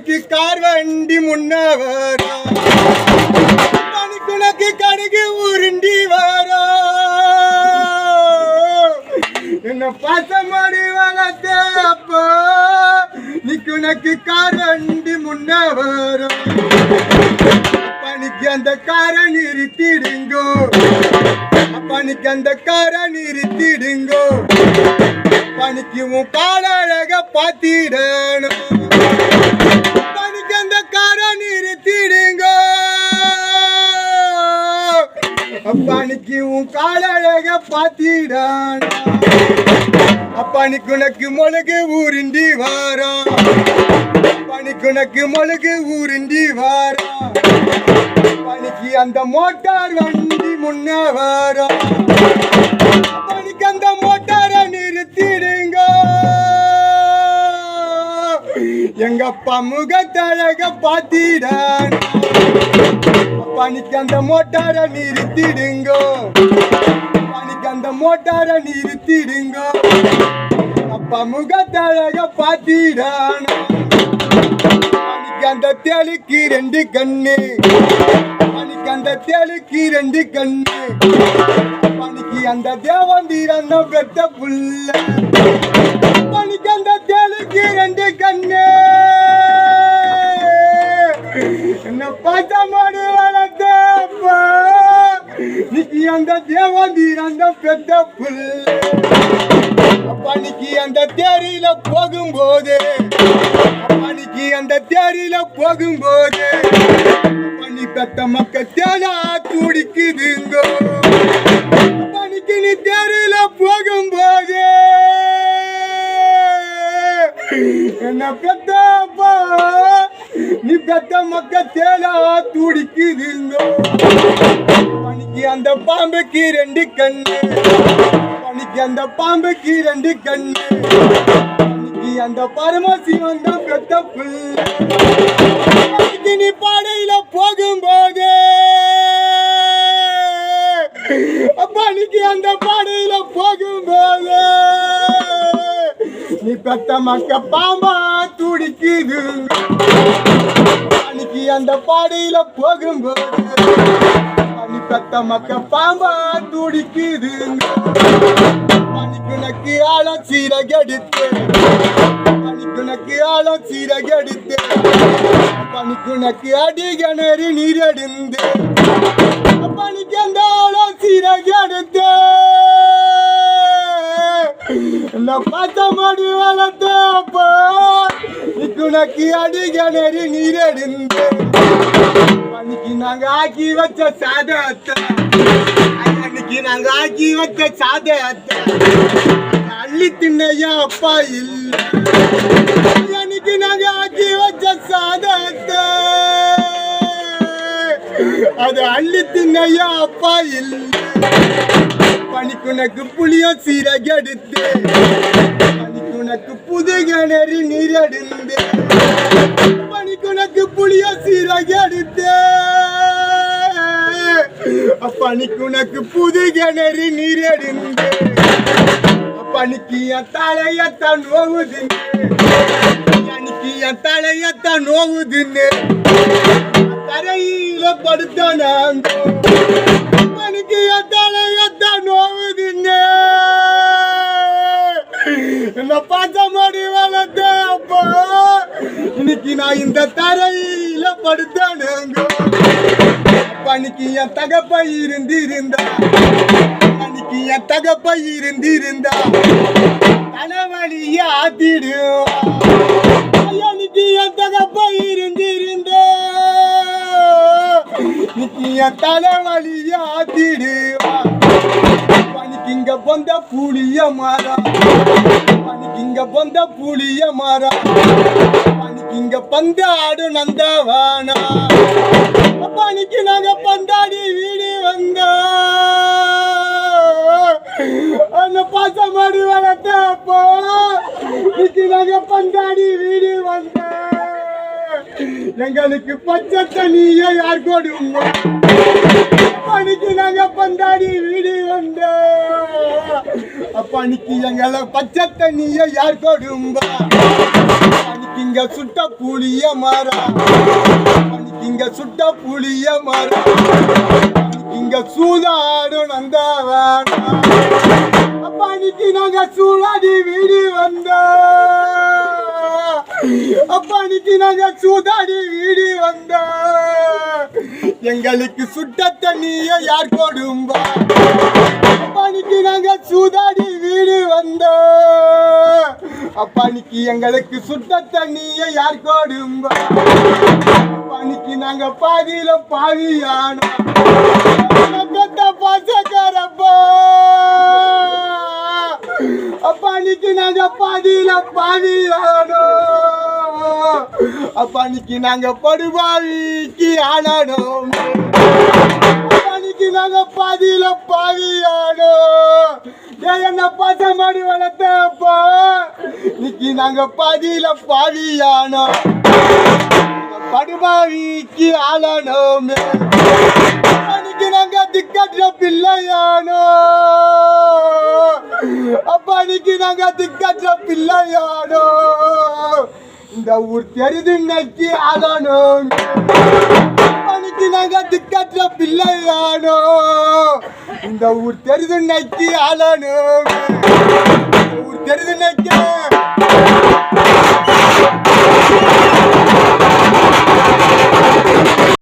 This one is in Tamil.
உனக்கு கார் வண்டி முன்னவரா உனக்கு கடுகு உருண்டி வரா என்ன பாசமாடி வளர்த்த அப்போ உனக்கு கார் வண்டி முன்னவரா அப்பனுக்கு அந்த காரை நிறுத்திடுங்கோ அப்பனுக்கு அந்த காரை நிறுத்திடுங்கோ அப்பனுக்கு உன் கால அழக பாத்திடணும் அப்பனுக்கு அந்த காரை நிறுத்திடுங்கோ அப்பனுக்கு உன் கால அழக பாத்திடணும் அப்பனுக்கு உனக்கு மொழகு ஊருண்டி வாரம் அப்பனுக்கு உனக்கு மொழகு ஊருண்டி வாரம் அப்பனுக்கு அந்த மோட்டார் வண்டி முன்ன வரும் அப்பனுக்கு அந்த மோட்டாரை நிறுத்திடுங்க எங்க அப்பா முகத்தழக பாத்திடான் அப்பனுக்கு அந்த மோட்டாரை நிறுத்திடுங்க அப்பனுக்கு அந்த மோட்டாரை நிறுத்திடுங்க அப்பா முகத்தழக பாத்திடான் அந்த தேளுக்கு ரெண்டு கண்ணு பனிக்கு அந்த தேளுக்கு ரெண்டு கண்ணு பனிக்கு அந்த தேவந்தீரந்த பெத்த புள்ள பனிக்கு அந்த தேளுக்கு ரெண்டு கண்ணு என்ன பாத்த மாடு வளர்த்தப்பா நிக்கி அந்த தேவந்தீரந்த பெத்த புள்ள பனிக்கு அந்த தேரியில போகும்போது பனிக்கு அந்த தேரியில போகும்போது பனி பெத்த மக்க தேனா துடிக்குதுங்க பனிக்கு நீ தேரியில போகும்போது என்ன பெத்தப்பா நீ பெத்த மக்க தேனா துடிக்குதுங்க பனிக்கு அந்த பாம்புக்கு ரெண்டு கண்ணு பனிக்கு அந்த பாம்புக்கு ரெண்டு கண்ணு அந்த பரமசிவன் தான் பெத்த பிள்ளை நீ பாடையில போகும்போது அப்பனிக்கு அந்த பாடையில போகும்போது நீ பெத்த மக்க பாம்பா துடிக்குது அன்னைக்கு அந்த பாடையில போகும்போது நீ பெத்த மக்க பாம்பா துடிக்குது பனிக்குனக்கு ஆழம் சீரகெடுத்து பனிக்குனக்கு ஆழம் சீரகெடுத்து பனிக்குனக்கு அடிகணறி நீரடிந்து பனிக்கு அந்த ஆழம் சீரகெடுத்து பார்த்த மாடி வளர்த்தப்பா நிக்குனக்கு அடிகணறி நீரடிந்து பனிக்கு நாங்க ஆக்கி வச்ச சாதத்தை அன்னைக்கு நாங்க ஆக்கி வச்ச சாதத்தை அள்ளி தின்னையா அப்பா இல்ல அன்னைக்கு நாங்க ஆக்கி வச்ச சாதத்தை அது அள்ளி தின்னையா அப்பா இல்ல பனிக்குனக்கு புளிய சீரகெடுத்து பனிக்குனக்கு புது கிணறு நீரடிந்து பனிக்குனக்கு புளிய சீரகெடுத்து அப்பனிக்குனக்கு புது கிணறு நீரடிந்து அப்பனிக்கு என் தலையத்தான் நோவுதுன்னு அன்னைக்கு என் தலையத்தான் நோவுதுன்னு தரையில படுத்த நாங்க அப்பனிக்கு என் தலையத்தான் நோவுதுன்னு என்ன பார்த்த மாடி வளர்த்த அப்பா இன்னைக்கு நான் இந்த தரையில படுத்தானுங்க அன்னைக்கு என் தகப்ப இருந்திருந்தா அன்னைக்கு என் தகப்ப இருந்திருந்தா தலைவலிய ஆத்திடுவா அன்னைக்கு என் தகப்ப இருந்திருந்தா இன்னைக்கு என் தலைவலிய ஆத்திடுவா பனிக்கு இங்க பொந்த புளிய மரம் பனிக்கு இங்க பொந்த புளிய மரம் பனிக்கு இங்க பந்தாடு நந்தவானா பனிக்கு நாங்க பந்தாடி வீடு வந்தா அந்த பாசமாடி வளர்த்தப்போ இன்னைக்கு நாங்க பந்தாடி வீடு வந்த எங்களுக்கு பச்சை தண்ணியை யார் கொடுங்க பனிக்கு நாங்க பந்தாடி வீடு வந்த அப்ப அன்னைக்கு எங்களை பச்சை தண்ணியை யார் கொடுங்க இங்க சுட்ட புளிய மரம் இங்க சுட்ட புளிய மரம் இங்க சூதாடும் அந்த அப்பானிக்கு நாங்க சூடாடி வீடு வந்த அப்பானிக்கு நாங்க சூதாடி வீடு வந்த எங்களுக்கு சுட்ட தண்ணிய யார் கொடும்பா அப்பானிக்கு நாங்க சூதாடி வீடு வந்த அப்பானிக்கு எங்களுக்கு சுட்ட தண்ணிய யார் கொடும்பா அப்பானிக்கு நாங்க பாதியில பாவியானோ பாசக்காரப்பா அப்பானிக்கு நாங்க பாதியில பாவியானோ அப்பானிக்கு நாங்க படுபாவிக்கு ஆனானோம் அப்பானிக்கு நாங்க பாதியில பாவியானோ என்ன பாசமாடி வளர்த்தப்பா இன்னைக்கு நாங்க பாதியில பாவியானோ படுபாவிக்கு ஆளானோமே அப்பானிக்கு நாங்க திக்கற்ற பிள்ளையானோ அப்பானிக்கு நாங்க திக்கற்ற பிள்ளையானோ இந்த ஊர் தெரிது நக்கி ஆளானோம் அப்பானிக்கு நாங்க திக்கற்ற பிள்ளையானோ இந்த ஊர் தெரிது நக்கி ஆளானோம் ஊர் தெரிது நக்கி